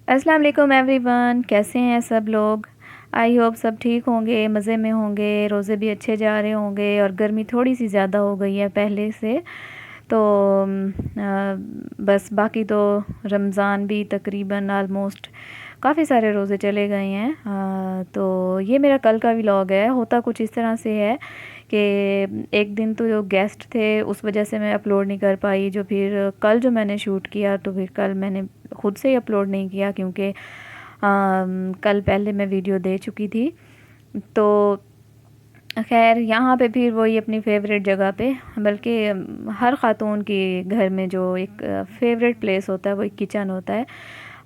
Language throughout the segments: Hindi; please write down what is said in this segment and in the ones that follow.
अस्सलाम वालेकुम एवरीवन, कैसे हैं सब लोग। आई होप सब ठीक होंगे, मज़े में होंगे, रोज़े भी अच्छे जा रहे होंगे और गर्मी थोड़ी सी ज़्यादा हो गई है पहले से। तो बस बाकी तो रमज़ान भी तकरीबन आलमोस्ट काफ़ी सारे रोज़े चले गए हैं। तो ये मेरा कल का व्लॉग है। होता कुछ इस तरह से है कि एक दिन तो जो गेस्ट थे उस वजह से मैं अपलोड नहीं कर पाई, जो फिर कल जो मैंने शूट किया तो फिर कल मैंने ख़ुद से ही अपलोड नहीं किया क्योंकि कल पहले मैं वीडियो दे चुकी थी। तो खैर यहाँ पे फिर वही अपनी फ़ेवरेट जगह पे, बल्कि हर ख़ातून की घर में जो एक फ़ेवरेट प्लेस होता है वो एक किचन होता है,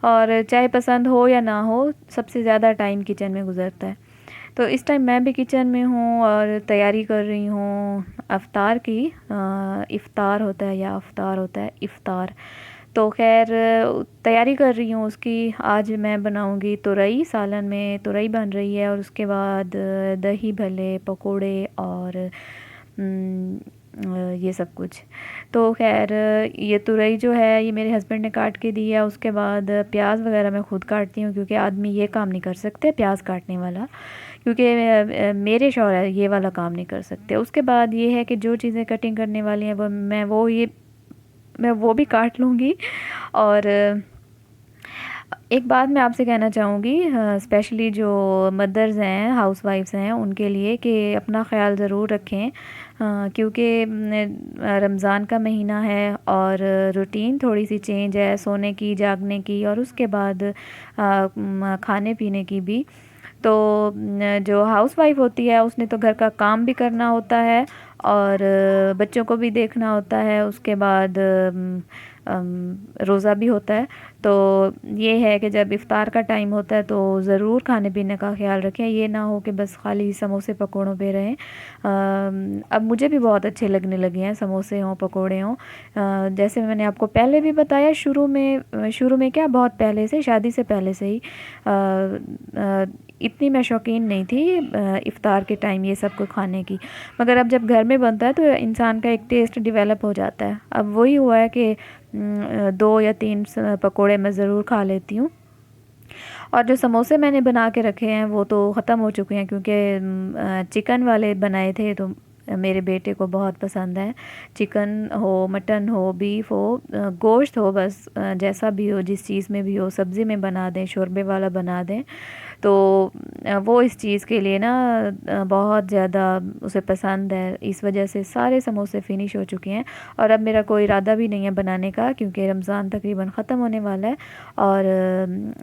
और चाहे पसंद हो या ना हो सबसे ज़्यादा टाइम किचन में गुज़रता है। तो इस टाइम मैं भी किचन में हूँ और तैयारी कर रही हूँ अफ्तार की। इफ़्तार होता है या अफ्तार होता है, इफ़्तार। तो खैर तैयारी कर रही हूँ उसकी। आज मैं बनाऊँगी तुरई, सालन में तुरई बन रही है और उसके बाद दही भल्ले, पकोड़े और ये सब कुछ। तो खैर ये तुरई जो है ये मेरे हस्बैंड ने काट के दी है। उसके बाद प्याज वगैरह मैं ख़ुद काटती हूँ क्योंकि आदमी ये काम नहीं कर सकते प्याज काटने वाला, क्योंकि मेरे शौहर ये वाला काम नहीं कर सकते। उसके बाद ये है कि जो चीज़ें कटिंग करने वाली हैं मैं वो भी काट लूँगी। और एक बात मैं आपसे कहना चाहूँगी, स्पेशली जो मदर्स हैं, हाउसवाइफ्स हैं, उनके लिए कि अपना ख़्याल ज़रूर रखें, क्योंकि रमज़ान का महीना है और रूटीन थोड़ी सी चेंज है, सोने की, जागने की और उसके बाद खाने पीने की भी। तो जो हाउसवाइफ होती है उसने तो घर का काम भी करना होता है और बच्चों को भी देखना होता है, उसके बाद रोज़ा भी होता है। तो ये है कि जब इफ़्तार का टाइम होता है तो ज़रूर खाने पीने का ख्याल रखें, ये ना हो कि बस खाली समोसे पकौड़ों पे रहें। अब मुझे भी बहुत अच्छे लगने लगे हैं, समोसे हों, पकोड़े हों। जैसे मैंने आपको पहले भी बताया, शुरू में क्या, बहुत पहले से, शादी से पहले से ही इतनी मैं शौकीन नहीं थी इफ़्तार के टाइम ये सब को खाने की, मगर अब जब घर में बनता है तो इंसान का एक टेस्ट डेवलप हो जाता है। अब वही हुआ है कि 2 या 3 पकोड़े मैं ज़रूर खा लेती हूँ। और जो समोसे मैंने बना के रखे हैं वो तो ख़त्म हो चुके हैं क्योंकि चिकन वाले बनाए थे तो मेरे बेटे को बहुत पसंद है। चिकन हो, मटन हो, बीफ हो, गोश्त हो, बस जैसा भी हो, जिस चीज़ में भी हो, सब्ज़ी में बना दें, शोरबे वाला बना दें, तो वो इस चीज़ के लिए ना बहुत ज़्यादा उसे पसंद है। इस वजह से सारे समोसे फ़िनिश हो चुके हैं और अब मेरा कोई इरादा भी नहीं है बनाने का क्योंकि रमज़ान तकरीबन ख़त्म होने वाला है और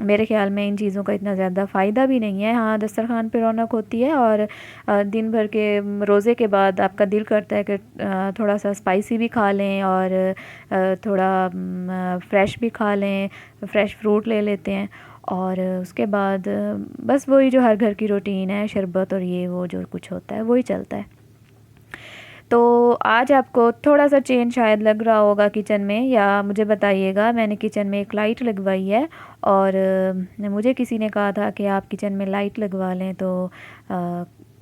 मेरे ख़्याल में इन चीज़ों का इतना ज़्यादा फ़ायदा भी नहीं है। हाँ, दस्तरख़्वान पे रौनक होती है और दिन भर के रोज़े के बाद आपका दिल करता है कि थोड़ा सा स्पाइसी भी खा लें और थोड़ा फ्रेश भी खा लें, फ्रेश फ्रूट ले लेते हैं और उसके बाद बस वही जो हर घर की रूटीन है, शरबत और ये वो जो कुछ होता है वही चलता है। तो आज आपको थोड़ा सा चेंज शायद लग रहा होगा किचन में, या मुझे बताइएगा। मैंने किचन में एक लाइट लगवाई है और मुझे किसी ने कहा था कि आप किचन में लाइट लगवा लें तो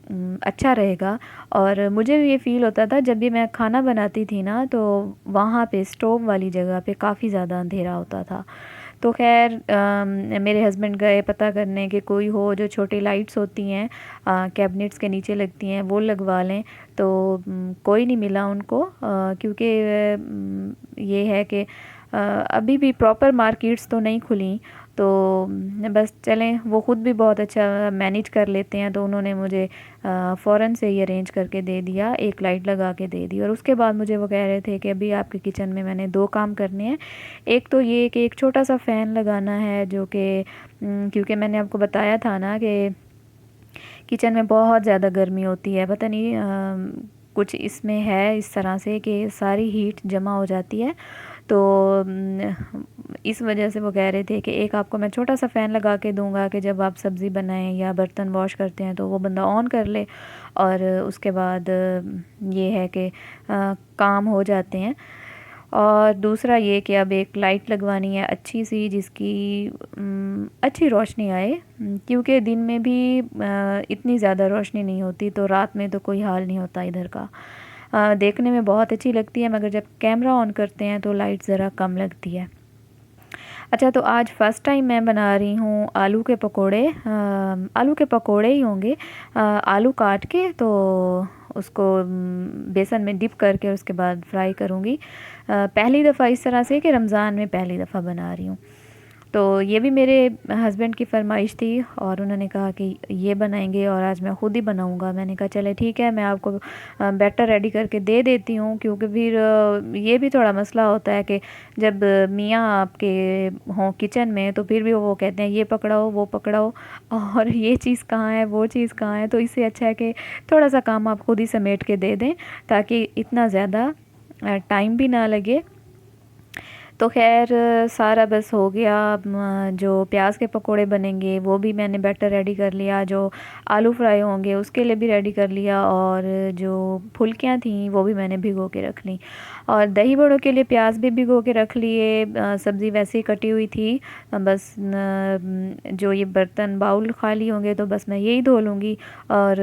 अच्छा रहेगा। और मुझे भी ये फ़ील होता था जब भी मैं खाना बनाती थी ना, तो वहाँ पे स्टोव वाली जगह पे काफ़ी ज़्यादा अंधेरा होता था। तो खैर मेरे हस्बैंड गए पता करने कि कोई हो जो छोटी लाइट्स होती हैं कैबिनेट्स के नीचे लगती हैं वो लगवा लें, तो कोई नहीं मिला उनको, क्योंकि ये है कि अभी भी प्रॉपर मार्केट्स तो नहीं खुली। तो बस चलें, वो ख़ुद भी बहुत अच्छा मैनेज कर लेते हैं, तो उन्होंने मुझे फ़ौरन से ही अरेंज करके दे दिया, एक लाइट लगा के दे दी। और उसके बाद मुझे वो कह रहे थे कि अभी आपके किचन में मैंने 2 काम करने हैं। एक तो ये कि एक छोटा सा फ़ैन लगाना है जो कि क्योंकि मैंने आपको बताया था ना कि किचन में बहुत ज़्यादा गर्मी होती है, पता नहीं कुछ इसमें है इस तरह से कि सारी हीट जमा हो जाती है। तो इस वजह से वो कह रहे थे कि एक आपको मैं छोटा सा फ़ैन लगा के दूंगा कि जब आप सब्ज़ी बनाएं या बर्तन वॉश करते हैं तो वो बंदा ऑन कर ले और उसके बाद ये है कि काम हो जाते हैं। और दूसरा ये कि अब एक लाइट लगवानी है अच्छी सी जिसकी अच्छी रोशनी आए, क्योंकि दिन में भी इतनी ज़्यादा रोशनी नहीं होती, तो रात में तो कोई हाल नहीं होता इधर का। देखने में बहुत अच्छी लगती है मगर जब कैमरा ऑन करते हैं तो लाइट ज़रा कम लगती है। अच्छा, तो आज फ़र्स्ट टाइम मैं बना रही हूँ आलू के पकोड़े। आलू के पकोड़े ही होंगे। आलू काट के तो उसको बेसन में डिप करके उसके बाद फ्राई करूँगी। पहली दफ़ा इस तरह से कि रमज़ान में पहली दफ़ा बना रही हूँ। तो ये भी मेरे हस्बैंड की फ़रमाइश थी और उन्होंने कहा कि ये बनाएंगे और आज मैं ख़ुद ही बनाऊंगा। मैंने कहा चले ठीक है, मैं आपको बैटर रेडी करके दे देती हूँ, क्योंकि फिर ये भी थोड़ा मसला होता है कि जब मियाँ आपके हों किचन में तो फिर भी वो कहते हैं ये पकड़ाओ वो पकड़ाओ और ये चीज़ कहाँ है वो चीज़ कहाँ है। तो इससे अच्छा है कि थोड़ा सा काम आप खुद ही समेट के दे दें, ताकि इतना ज़्यादा टाइम भी ना लगे। तो खैर सारा बस हो गया। जो प्याज के पकोड़े बनेंगे वो भी मैंने बैटर रेडी कर लिया, जो आलू फ्राई होंगे उसके लिए भी रेडी कर लिया, और जो फुल्कियाँ थीं वो भी मैंने भिगो के रख ली, और दही बड़ों के लिए प्याज भी भिगो के रख लिए। सब्ज़ी वैसे ही कटी हुई थी। बस जो ये बर्तन बाउल खाली होंगे तो बस मैं यही धो लूँगी। और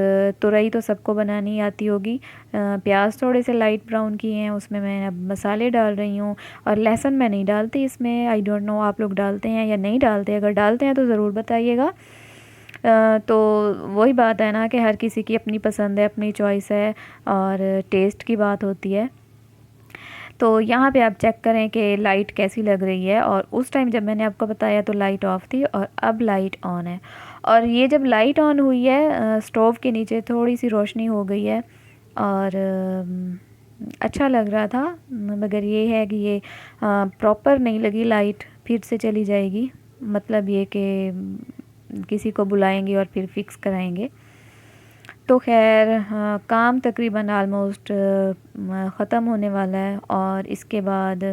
तुरई तो सबको बनानी आती होगी। प्याज थोड़े से लाइट ब्राउन किए हैं, उसमें मैं अब मसाले डाल रही हूँ। और लहसुन मैं नहीं डालती इसमें। आई डोंट नो आप लोग डालते हैं या नहीं डालते। अगर डालते हैं तो ज़रूर बताइएगा। तो वही बात है ना कि हर किसी की अपनी पसंद है, अपनी चॉइस है, और टेस्ट की बात होती है। तो यहाँ पे आप चेक करें कि लाइट कैसी लग रही है। और उस टाइम जब मैंने आपको बताया तो लाइट ऑफ थी, और अब लाइट ऑन है। और ये जब लाइट ऑन हुई है, स्टोव के नीचे थोड़ी सी रोशनी हो गई है, और अच्छा लग रहा था। मगर ये है कि ये प्रॉपर नहीं लगी लाइट, फिर से चली जाएगी। मतलब ये कि किसी को बुलाएंगे और फिर फिक्स कराएंगे। तो खैर काम तकरीबन आलमोस्ट ख़त्म होने वाला है, और इसके बाद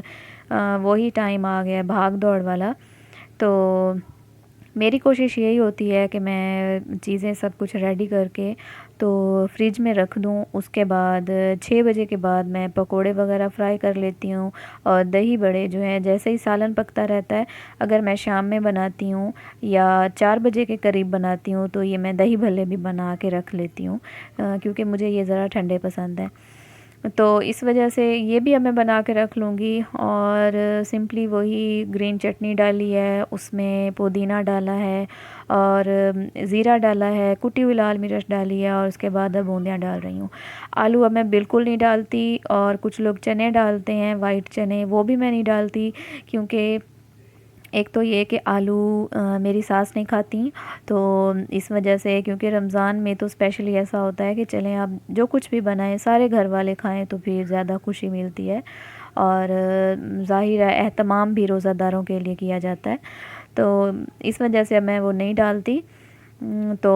वही टाइम आ गया भाग दौड़ वाला। तो मेरी कोशिश यही होती है कि मैं चीज़ें सब कुछ रेडी करके तो फ्रिज में रख दूँ। उसके बाद 6 बजे के बाद मैं पकोड़े वगैरह फ्राई कर लेती हूँ। और दही बड़े जो हैं, जैसे ही सालन पकता रहता है, अगर मैं शाम में बनाती हूँ या 4 बजे के करीब बनाती हूँ तो ये मैं दही भल्ले भी बना के रख लेती हूँ, क्योंकि मुझे ये ज़रा ठंडे पसंद है। तो इस वजह से ये भी अब मैं बना के रख लूँगी। और सिंपली वही ग्रीन चटनी डाली है, उसमें पुदीना डाला है, और ज़ीरा डाला है, कुटी हुई लाल मिर्च डाली है, और उसके बाद अब बूंदियाँ डाल रही हूँ। आलू अब मैं बिल्कुल नहीं डालती। और कुछ लोग चने डालते हैं, वाइट चने, वो भी मैं नहीं डालती, क्योंकि एक तो ये कि आलू मेरी सास नहीं खाती। तो इस वजह से, क्योंकि रमज़ान में तो स्पेशली ऐसा होता है कि चलें आप जो कुछ भी बनाएं सारे घर वाले खाएं तो फिर ज़्यादा खुशी मिलती है। और ज़ाहिर है एहतमाम भी रोज़ादारों के लिए किया जाता है। तो इस वजह से अब मैं वो नहीं डालती। तो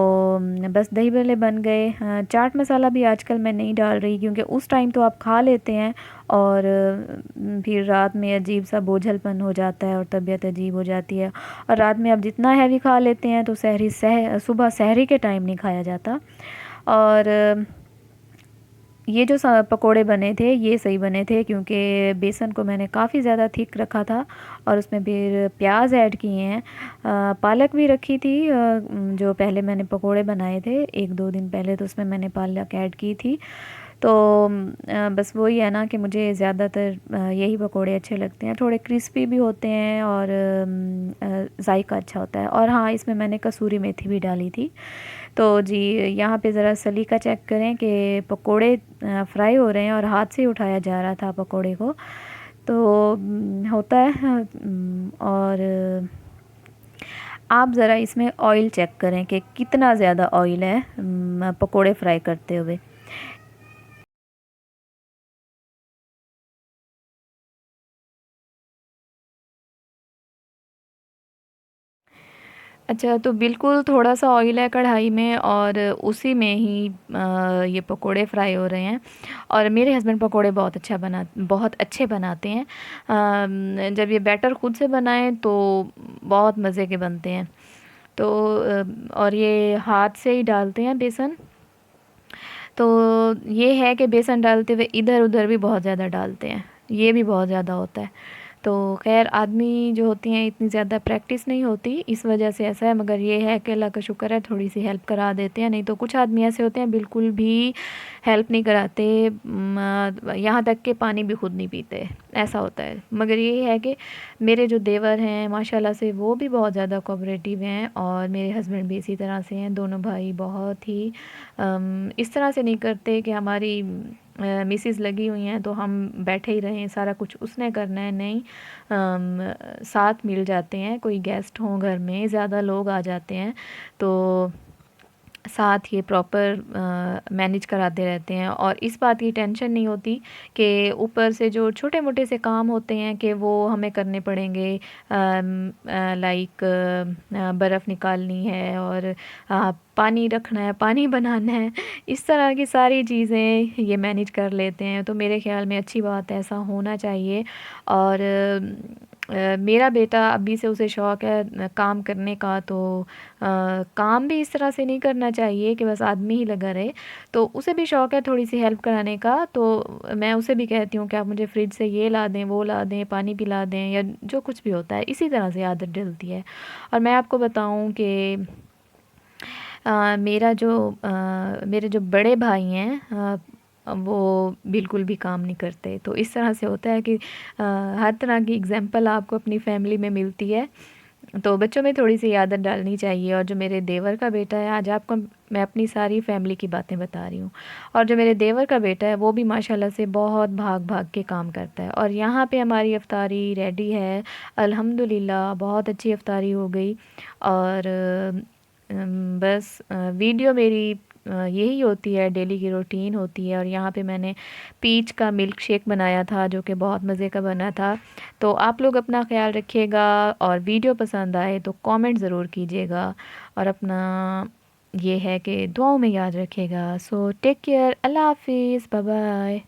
बस दही भल्ले बन गए। चाट मसाला भी आजकल मैं नहीं डाल रही, क्योंकि उस टाइम तो आप खा लेते हैं और फिर रात में अजीब सा बोझलपन हो जाता है और तबीयत अजीब हो जाती है। और रात में आप जितना हैवी खा लेते हैं तो सुबह सहरी के टाइम नहीं खाया जाता। और ये जो पकोड़े बने थे ये सही बने थे, क्योंकि बेसन को मैंने काफ़ी ज़्यादा थिक रखा था, और उसमें फिर प्याज ऐड किए हैं। पालक भी रखी थी, जो पहले मैंने पकोड़े बनाए थे 1-2 दिन पहले, तो उसमें मैंने पालक ऐड की थी। तो बस वही है ना कि मुझे ज़्यादातर यही पकोड़े अच्छे लगते हैं। थोड़े क्रिस्पी भी होते हैं और जायका अच्छा होता है। और हाँ, इसमें मैंने कसूरी मेथी भी डाली थी। तो जी, यहाँ पे ज़रा सलीका चेक करें कि पकोड़े फ्राई हो रहे हैं और हाथ से ही उठाया जा रहा था पकोड़े को। तो होता है। और आप ज़रा इसमें ऑयल चेक करें कि कितना ज़्यादा ऑयल है पकोड़े फ्राई करते हुए। अच्छा, तो बिल्कुल थोड़ा-सा ऑयल है कढ़ाई में, और उसी में ही ये पकोड़े फ्राई हो रहे हैं। और मेरे हस्बैंड पकोड़े बहुत अच्छे बनाते हैं। जब ये बैटर खुद से बनाएं तो बहुत मज़े के बनते हैं। तो और ये हाथ से ही डालते हैं बेसन। तो ये है कि बेसन डालते हुए इधर-उधर भी बहुत ज़्यादा डालते हैं, ये भी बहुत ज़्यादा होता है। तो ख़ैर आदमी जो होती हैं इतनी ज़्यादा प्रैक्टिस नहीं होती, इस वजह से ऐसा है। मगर ये है कि अल्लाह का शुक्र है थोड़ी सी हेल्प करा देते हैं, नहीं तो कुछ आदमी ऐसे होते हैं बिल्कुल भी हेल्प नहीं कराते, यहाँ तक कि पानी भी खुद नहीं पीते, ऐसा होता है। मगर ये है कि मेरे जो देवर हैं माशाल्लाह से वो भी बहुत ज़्यादा कोऑपरेटिव हैं, और मेरे हस्बैंड भी इसी तरह से हैं। दोनों भाई बहुत ही इस तरह से नहीं करते कि हमारी मिसेस लगी हुई हैं तो हम बैठे ही रहें, सारा कुछ उसने करना है, नहीं। साथ मिल जाते हैं, कोई गेस्ट हों घर में, ज़्यादा लोग आ जाते हैं तो साथ ये प्रॉपर मैनेज कराते रहते हैं, और इस बात की टेंशन नहीं होती कि ऊपर से जो छोटे मोटे से काम होते हैं कि वो हमें करने पड़ेंगे। लाइक बर्फ़ निकालनी है, और पानी रखना है, पानी बनाना है, इस तरह की सारी चीज़ें ये मैनेज कर लेते हैं। तो मेरे ख़्याल में अच्छी बात है, ऐसा होना चाहिए। और मेरा बेटा अभी से उसे शौक़ है काम करने का, तो काम भी इस तरह से नहीं करना चाहिए कि बस आदमी ही लगा रहे, तो उसे भी शौक़ है थोड़ी सी हेल्प कराने का। तो मैं उसे भी कहती हूँ कि आप मुझे फ्रिज से ये ला दें, वो ला दें, पानी पिला दें, या जो कुछ भी होता है, इसी तरह से आदत डलती है। और मैं आपको बताऊँ कि मेरे जो बड़े भाई हैं वो बिल्कुल भी काम नहीं करते। तो इस तरह से होता है कि हर तरह की एग्ज़ाम्पल आपको अपनी फैमिली में मिलती है, तो बच्चों में थोड़ी सी आदत डालनी चाहिए। और जो मेरे देवर का बेटा है, आज आपको मैं अपनी सारी फैमिली की बातें बता रही हूँ, और जो मेरे देवर का बेटा है वो भी माशाल्लाह से बहुत भाग भाग के काम करता है। और यहाँ पे हमारी इफ्तारी रेडी है, अल्हम्दुलिल्लाह बहुत अच्छी इफ्तारी हो गई। और बस वीडियो मेरी यही होती है, डेली की रूटीन होती है। और यहाँ पे मैंने पीच का मिल्क शेक बनाया था जो कि बहुत मज़े का बना था। तो आप लोग अपना ख़्याल रखिएगा, और वीडियो पसंद आए तो कमेंट ज़रूर कीजिएगा, और अपना ये है कि दुआओं में याद रखिएगा। सो टेक केयर, अल्लाह हाफ़िज़, बाय बाय।